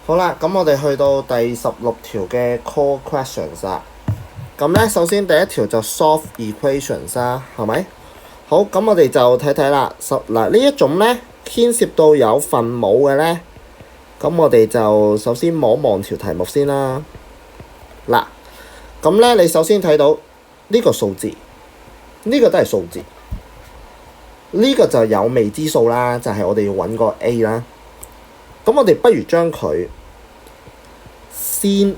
好啦，咁我哋去到第16條嘅 core questions 啦。咁咧，首先第一條就 solve equations 啦，係咪？好，咁我哋就睇睇啦。嗱，呢一種咧牽涉到有分母嘅咧，咁我哋就首先望一望條題目先啦。嗱，咁咧你首先睇到呢個數字，呢個都係數字，呢個就有未知數啦，就係我哋要揾個 A 啦。咁我哋不如將佢先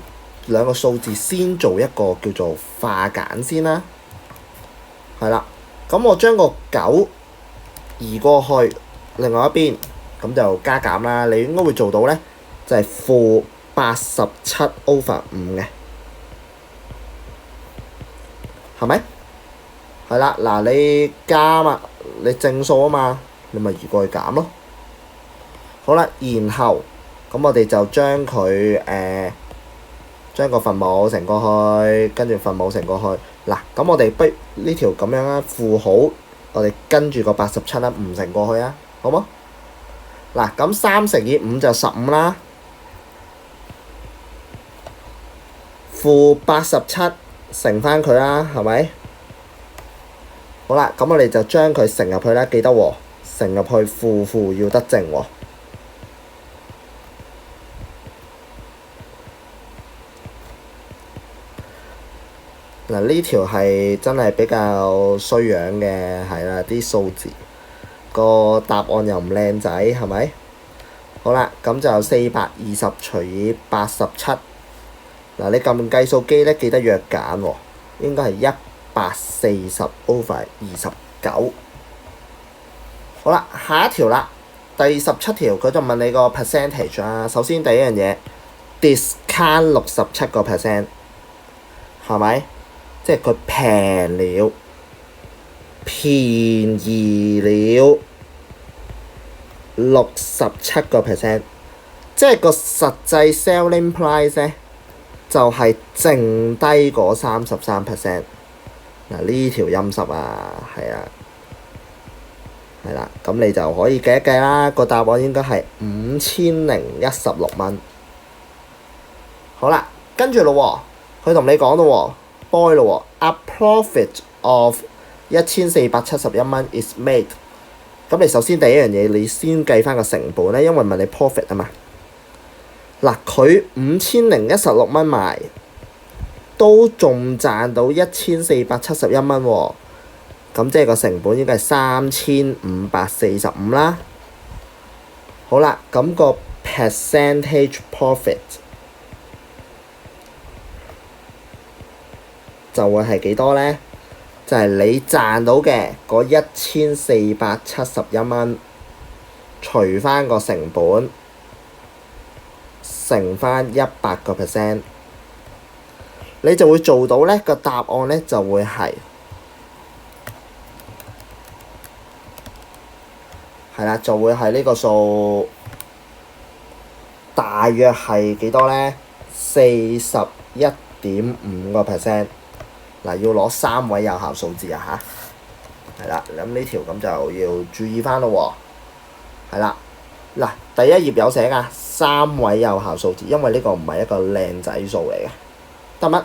兩個數字先做一個叫做化簡先啦，係啦。咁我將個9移過去另外一邊，咁就加減啦。你應該會做到咧，就係-87/5嘅，係咪？係啦，嗱你加嘛，你正數啊嘛，你咪移過去減咯。好啦，然後咁我哋就將佢將個分母乘過去，跟住分母乘過去。嗱，咁我哋不如呢條咁樣啦，負號，我哋跟住個87啦，唔乘過去啊，好冇？嗱，咁3乘以5就15啦，-87乘翻佢啦，係咪？好啦，咁我哋就將佢乘入去啦，記得喎，乘入去負要得正喎。嗱，呢條係真係比較衰樣嘅，係啦，啲數字個答案又唔靚仔，係咪？好啦，咁就420除以87。嗱，你撳計數機咧，記得約簡喎，應該係140/29。好啦，下一條啦，第17條佢就問你個 percentage 啦。首先第一樣嘢 discount 67%，係咪？即係佢平了，便宜了67%，即係個實際 selling price 咧就係剩低嗰33%。嗱，呢條陰濕啊，係啊，係啦，咁你就可以計一計啦。個答案應該係5016蚊。好啦，跟住咯喎，佢同你講咯喎。boy 咯喎 ，a profit of 1471蚊 is made。咁你首先第一樣嘢，你先計翻個成本咧，因為問你 profit 啊嘛。嗱，佢5016蚊賣，都仲賺到1471蚊喎。咁即係個成本應該係3545啦。好啦，咁個 percentage profit就會係幾多咧？就係你賺到嘅嗰1471蚊，除翻個成本，乘翻100%，你就會做到咧。個答案咧就會係啦，就會係呢個數，大約係幾多咧？41.5%。嗱，要攞3位有效數字啊嚇，係啦，咁呢條咁就要注意翻咯喎，係啦，嗱，第一頁有寫㗎，3位有效數字，因為呢個唔係一個靚仔數嚟嘅，得乜？